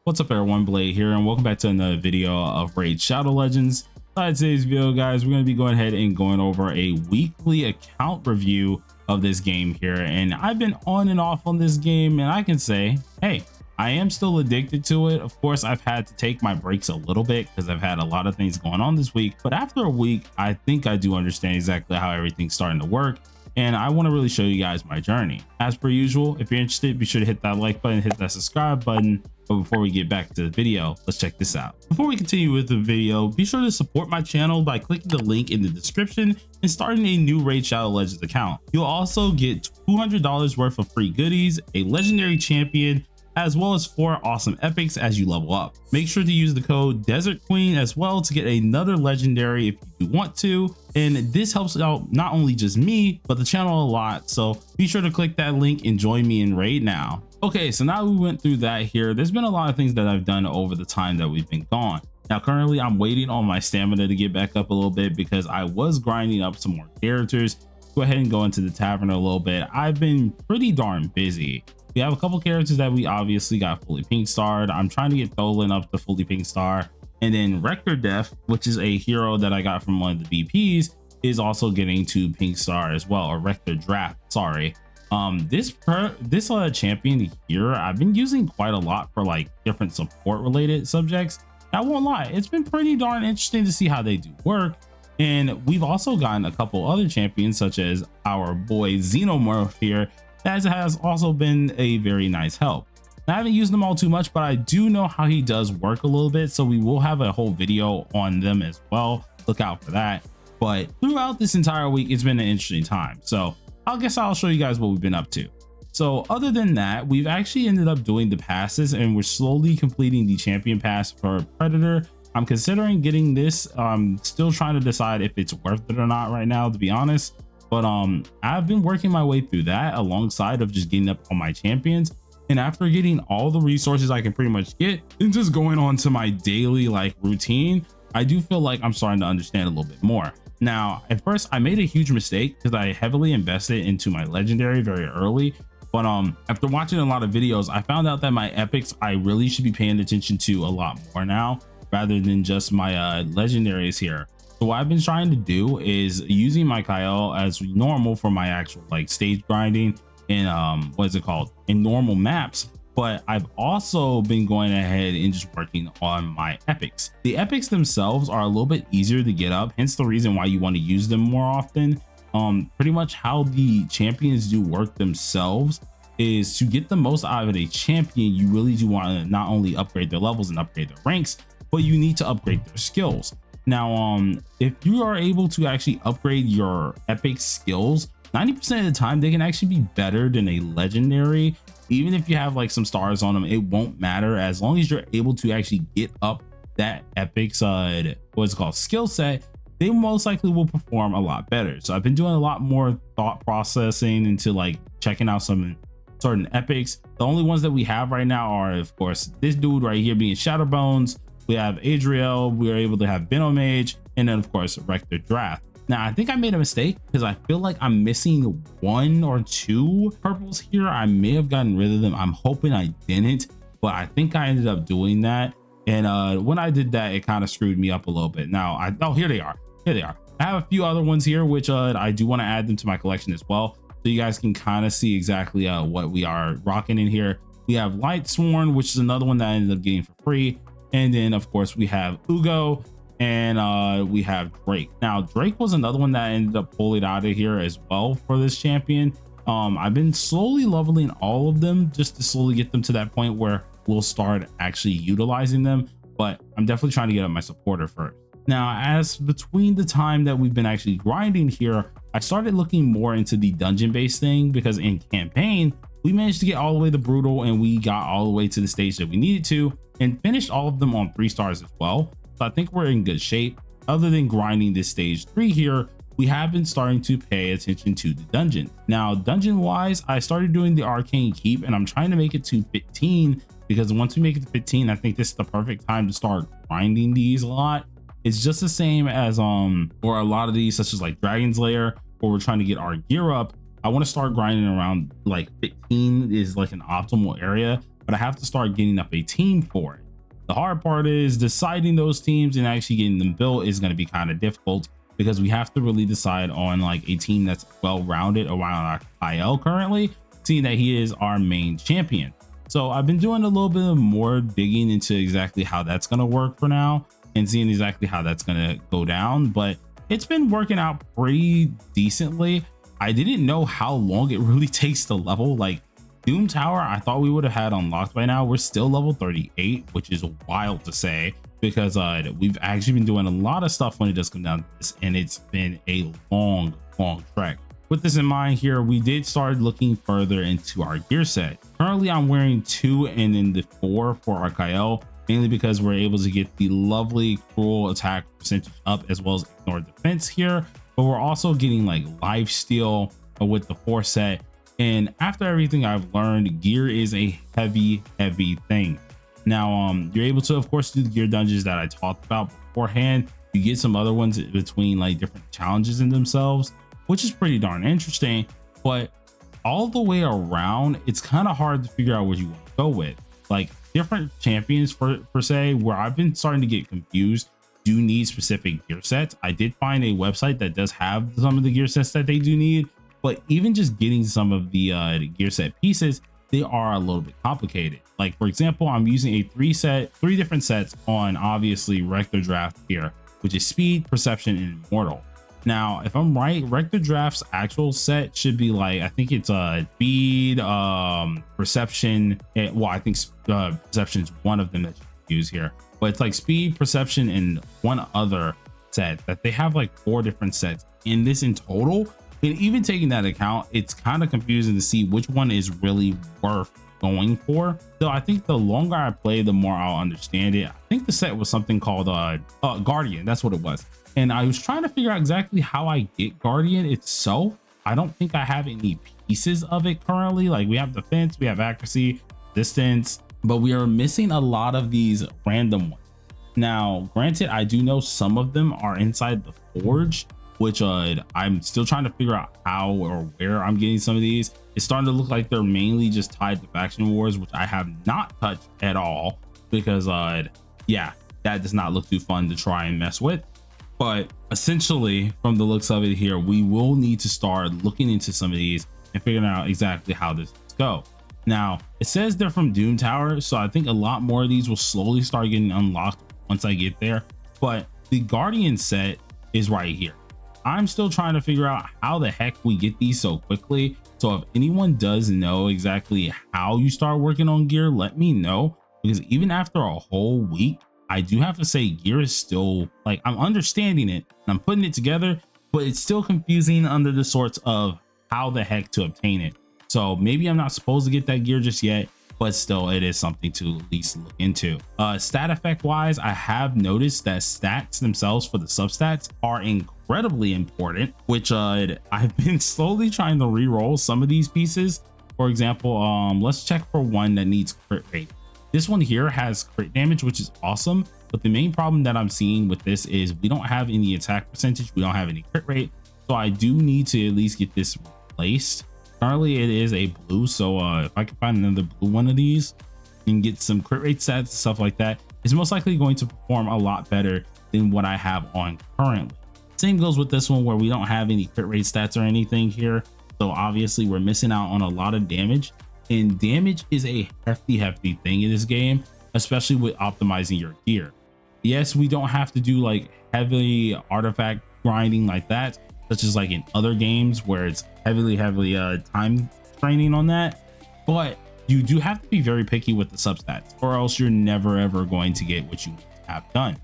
What's up everyone, Blade here, and welcome back to another video of Raid Shadow Legends. In today's video, guys, we're going to be going ahead and going over a weekly account review of this game here. And I've been on and off on this game, and I can say, hey, I am still addicted to it. Of course, I've had to take my breaks a little bit because I've had a lot of things going on this week. But after a week, I think I do understand exactly how everything's starting to work. And I want to really show you guys my journey. As per usual, if you're interested, be sure to hit that like button, hit that subscribe button. But before we get back to the video, let's check this out. Before we continue with the video, be sure to support my channel by clicking the link in the description and starting a new Raid Shadow Legends account. You'll also get $200 worth of free goodies, a legendary champion, as well as 4 awesome epics as you level up. Make sure to use the code Desert Queen as well to get another legendary if you want to. And this helps out not only just me, but the channel a lot. So be sure to click that link and join me in Raid now. Okay, so now we went through that here. There's been a lot of things that I've done over the time that we've been gone. Now, currently I'm waiting on my stamina to get back up a little bit because I was grinding up some more characters. Go ahead and go into the tavern a little bit. I've been pretty darn busy. We have a couple characters that we obviously got fully pink starred. I'm trying to get Tholin up to fully pink star, and then Rector Death, which is a hero that I got from one of the VPs, is also getting to pink star as well, or Rector Draft, sorry. This champion here I've been using quite a lot for like different support related subjects. I won't lie, it's been pretty darn interesting to see how they do work. And we've also gotten a couple other champions such as our boy Xenomorph here that has also been a very nice help. I haven't used them all too much, but I do know how he does work a little bit, so we will have a whole video on them as well. Look out for that. But throughout this entire week, it's been an interesting time, so I guess I'll show you guys what we've been up to. So other than that, we've actually ended up doing the passes, and we're slowly completing the champion pass for Predator. I'm considering getting this. Still trying to decide if it's worth it or not right now, to be honest. But I've been working my way through that alongside of just getting up on my champions. And after getting all the resources I can pretty much get and just going on to my daily like routine, I do feel like I'm starting to understand a little bit more. Now, at first I made a huge mistake because I heavily invested into my legendary very early. But after watching a lot of videos, I found out that my epics I really should be paying attention to a lot more now rather than just my legendaries here. So what I've been trying to do is using my Kyle as normal for my actual like stage grinding in in normal maps. But I've also been going ahead and just working on my epics. The epics themselves are a little bit easier to get up, hence the reason why you want to use them more often. Pretty much how the champions do work themselves is to get the most out of a champion, you really do want to not only upgrade their levels and upgrade their ranks, but you need to upgrade their skills. Now, if you are able to actually upgrade your epic skills, 90% of the time they can actually be better than a legendary. Even if you have like some stars on them, it won't matter as long as you're able to actually get up that epic's skill set. They most likely will perform a lot better. So I've been doing a lot more thought processing into like checking out some certain epics. The only ones that we have right now are, of course, this dude right here being Shadowbones. We have Adriel, we are able to have Venomage, and then of course Rector Draft. Now I think I made a mistake because I feel like I'm missing 1 or 2 purples here. I may have gotten rid of them. I'm hoping I didn't, but I think I ended up doing that. And when I did that, it kind of screwed me up a little bit. Now here they are. I have a few other ones here which I do want to add them to my collection as well, so you guys can kind of see exactly what we are rocking in here. We have Lightsworn, which is another one that I ended up getting for free. And then of course we have Uugo, and we have Drake. Now Drake was another one that I ended up pulling out of here as well for this champion. I've been slowly leveling all of them just to slowly get them to that point where we'll start actually utilizing them, but I'm definitely trying to get up my supporter first. Now, as between the time that we've been actually grinding here, I started looking more into the dungeon based thing because in campaign we managed to get all the way to brutal, and we got all the way to the stage that we needed to and finished all of them on 3 stars as well. So I think we're in good shape. Other than grinding this stage 3 here, we have been starting to pay attention to the dungeon. Now, dungeon wise, I started doing the arcane keep, and I'm trying to make it to 15 because once we make it to 15, I think this is the perfect time to start grinding these a lot. It's just the same as or a lot of these such as like Dragon's Lair, where we're trying to get our gear up. I want to start grinding around like 15 is like an optimal area. but I have to start getting up a team for it. The hard part is deciding those teams and actually getting them built is going to be kind of difficult, because we have to really decide on like a team that's well-rounded around our IL currently, seeing that he is our main champion. So I've been doing a little bit more digging into exactly how that's going to work for now and seeing exactly how that's going to go down, but it's been working out pretty decently. I didn't know how long it really takes to level. Like Doom Tower, I thought we would have had unlocked by now. We're still level 38, which is wild to say, because we've actually been doing a lot of stuff when it does come down to this, and it's been a long trek. With this in mind here, we did start looking further into our gear set. Currently, I'm wearing 2 and then the 4 for our Kyle, mainly because we're able to get the lovely cruel attack percentage up as well as ignore defense here, but we're also getting like life steal with the 4 set. And after everything I've learned, gear is a heavy thing. Now you're able to of course do the gear dungeons that I talked about beforehand. You get some other ones between like different challenges in themselves, which is pretty darn interesting, but all the way around it's kind of hard to figure out what you want to go with. Like different champions per se, where I've been starting to get confused, do need specific gear sets. I did find a website that does have some of the gear sets that they do need, but even just getting some of the gear set pieces, they are a little bit complicated. Like for example, I'm using a 3 different sets on obviously Rector Draft here, which is speed, perception, and immortal. Now if I'm right, Rector Draft's actual set should be like, I think it's speed, perception, well I think perception is one of them that you use here, but it's like speed, perception, and one other set that they have like 4 different sets in this in total. And even taking that account, it's kind of confusing to see which one is really worth going for. So I think the longer I play, the more I'll understand it. I think the set was something called Guardian, that's what it was. And I was trying to figure out exactly how I get Guardian itself. I don't think I have any pieces of it currently. Like we have defense, we have accuracy, distance, but we are missing a lot of these random ones. Now granted, I do know some of them are inside the forge, which I'm still trying to figure out how or where I'm getting some of these. It's starting to look like they're mainly just tied to faction wars, which I have not touched at all, because yeah, that does not look too fun to try and mess with. But essentially from the looks of it here, we will need to start looking into some of these and figuring out exactly how this go. Now it says they're from Doom Tower, so I think a lot more of these will slowly start getting unlocked once I get there, but the Guardian set is right here. I'm still trying to figure out how the heck we get these so quickly. So if anyone does know exactly how you start working on gear, let me know, because even after a whole week, I do have to say gear is still like, I'm understanding it and I'm putting it together, but it's still confusing under the sorts of how the heck to obtain it. So maybe I'm not supposed to get that gear just yet, but still it is something to at least look into. Stat effect wise, I have noticed that stats themselves for the substats are incredibly important, which I've been slowly trying to re-roll some of these pieces. For example, let's check for one that needs crit rate. This one here has crit damage, which is awesome, but the main problem that I'm seeing with this is we don't have any attack percentage, we don't have any crit rate, so I do need to at least get this replaced. Currently it is a blue, so if I can find another blue one of these and get some crit rate stats and stuff like that, it's most likely going to perform a lot better than what I have on currently. Same goes with this one, where we don't have any crit rate stats or anything here, so obviously we're missing out on a lot of damage, and damage is a hefty thing in this game, especially with optimizing your gear. Yes, we don't have to do like heavy artifact grinding like that, such as like in other games where it's heavily time training on that, but you do have to be very picky with the substats, or else you're never ever going to get what you have done.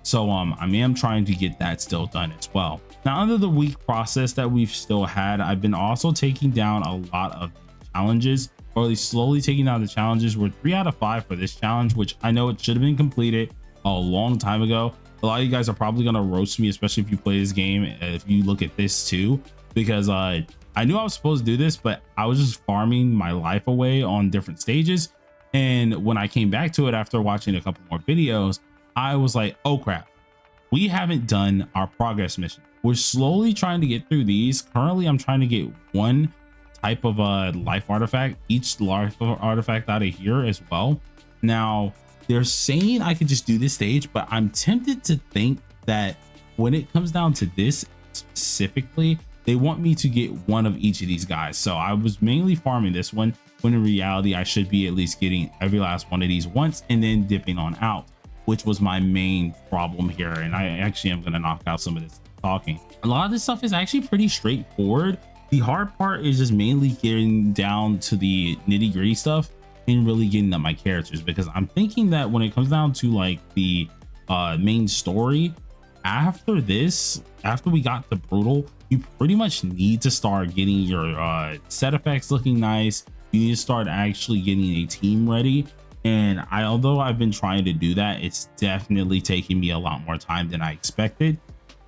So I am trying to get that still done as well. Now, under the week process that we've still had, I've been also taking down a lot of challenges, or at least slowly taking down the challenges. We're 3 out of 5 for this challenge, which I know it should have been completed a long time ago. A lot of you guys are probably going to roast me, especially if you play this game, if you look at this too, because I knew I was supposed to do this, but I was just farming my life away on different stages. And when I came back to it after watching a couple more videos, I was like, oh crap, we haven't done our progress mission. We're slowly trying to get through these. Currently, I'm trying to get 1 type of a life artifact, each life artifact out of here as well. Now they're saying I could just do this stage, but I'm tempted to think that when it comes down to this specifically, they want me to get one of each of these guys. So I was mainly farming this one, when in reality I should be at least getting every last one of these once and then dipping on out, which was my main problem here. And I actually am going to knock out some of this talking. A lot of this stuff is actually pretty straightforward. The hard part is just mainly getting down to the nitty gritty stuff and really getting up my characters, because I'm thinking that when it comes down to like the main story, after this, after we got the brutal, you pretty much need to start getting your set effects looking nice. You need to start actually getting a team ready. And although I've been trying to do that, it's definitely taking me a lot more time than I expected.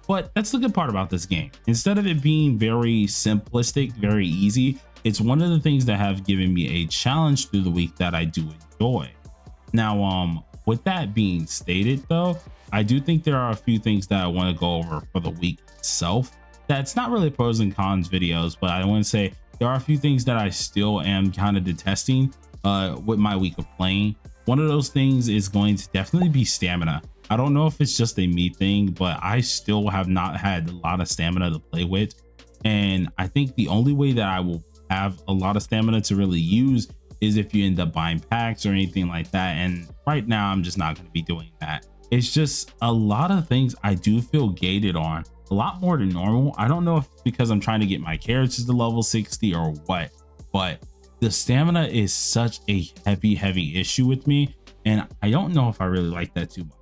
But that's the good part about this game. Instead of it being very simplistic, very easy, it's one of the things that have given me a challenge through the week that I do enjoy. Now, with that being stated though, I do think there are a few things that I want to go over for the week itself. That's not really pros and cons videos, but I want to say there are a few things that I still am kind of detesting with my week of playing. One of those things is going to definitely be stamina. I don't know if it's just a me thing, but I still have not had a lot of stamina to play with. And I think the only way that I will have a lot of stamina to really use is if you end up buying packs or anything like that. And right now I'm just not going to be doing that. It's just a lot of things I do feel gated on, a lot more than normal. I don't know if it's because I'm trying to get my characters to level 60 or what, but the stamina is such a heavy issue with me, and I don't know if I really like that too much.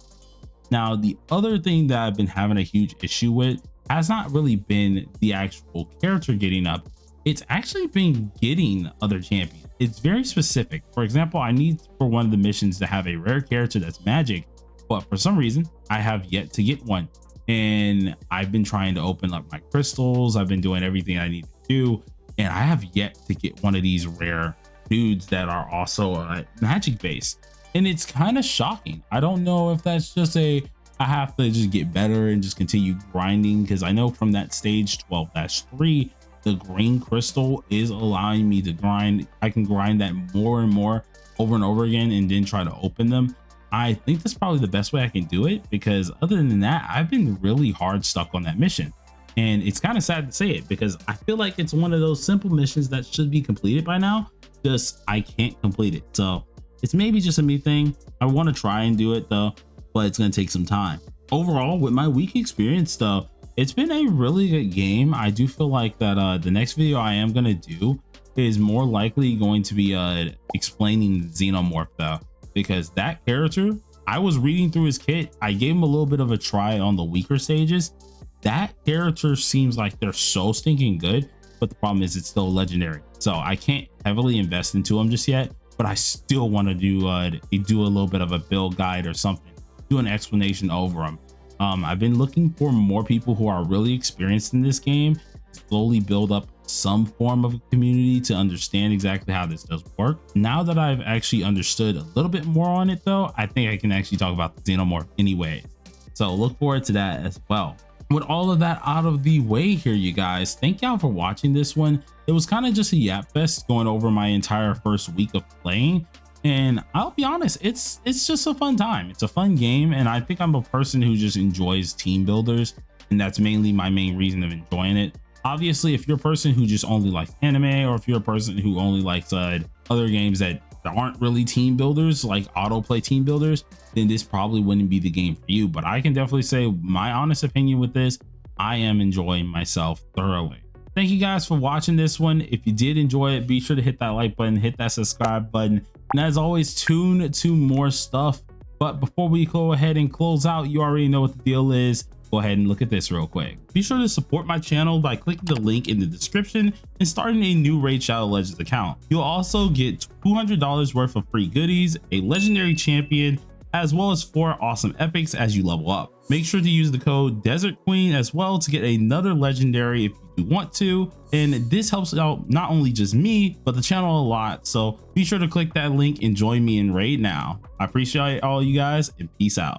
Now, the other thing that I've been having a huge issue with has not really been the actual character getting up. It's actually been getting other champions. It's very specific. For example, I need for one of the missions to have a rare character that's magic, but for some reason I have yet to get one. And I've been trying to open up my crystals. I've been doing everything I need to do, and I have yet to get one of these rare dudes that are also magic based. And it's kind of shocking. I don't know if that's just I have to just get better and just continue grinding, because I know from that stage 12-3, the green crystal is allowing me to grind. I can grind that more and more over and over again and then try to open them. I think that's probably the best way I can do it, because other than that, I've been really hard stuck on that mission. And it's kind of sad to say it, because I feel like it's one of those simple missions that should be completed by now. Just I can't complete it. So it's maybe just a me thing. I want to try and do it though, but it's going to take some time. Overall, with my week experience though, it's been a really good game. I do feel like that the next video I am going to do is more likely going to be explaining Xenomorph though, because that character, I was reading through his kit. I gave him a little bit of a try on the weaker stages. That character seems like they're so stinking good, but the problem is it's still legendary. So I can't heavily invest into him just yet, but I still want to do a little bit of a build guide or something, do an explanation over him. I've been looking for more people who are really experienced in this game, slowly build up some form of a community to understand exactly how this does work. Now that I've actually understood a little bit more on it though, I think I can actually talk about the Xenomorph anyways. So look forward to that as well. With all of that out of the way here, you guys, thank y'all for watching this one. It was kind of just a yap fest going over my entire first week of playing, and I'll be honest, it's just a fun time. It's a fun game, and I think I'm a person who just enjoys team builders, and that's mainly my main reason of enjoying it. Obviously, if you're a person who just only likes anime, or if you're a person who only likes other games that aren't really team builders, like autoplay team builders, then this probably wouldn't be the game for you. But I can definitely say my honest opinion with this, I am enjoying myself thoroughly. Thank you guys for watching this one. If you did enjoy it, be sure to hit that like button, hit that subscribe button, and as always, tune to more stuff. But before we go ahead and close out, you already know what the deal is. Go ahead and look at this real quick. Be sure to support my channel by clicking the link in the description and starting a new Raid Shadow Legends account. You'll also get $200 worth of free goodies, a legendary champion, as well as 4 awesome epics as you level up. Make sure to use the code Desert Queen as well to get another legendary if you do want to. And this helps out not only just me, but the channel a lot. So be sure to click that link and join me in Raid now. I appreciate all you guys, and peace out.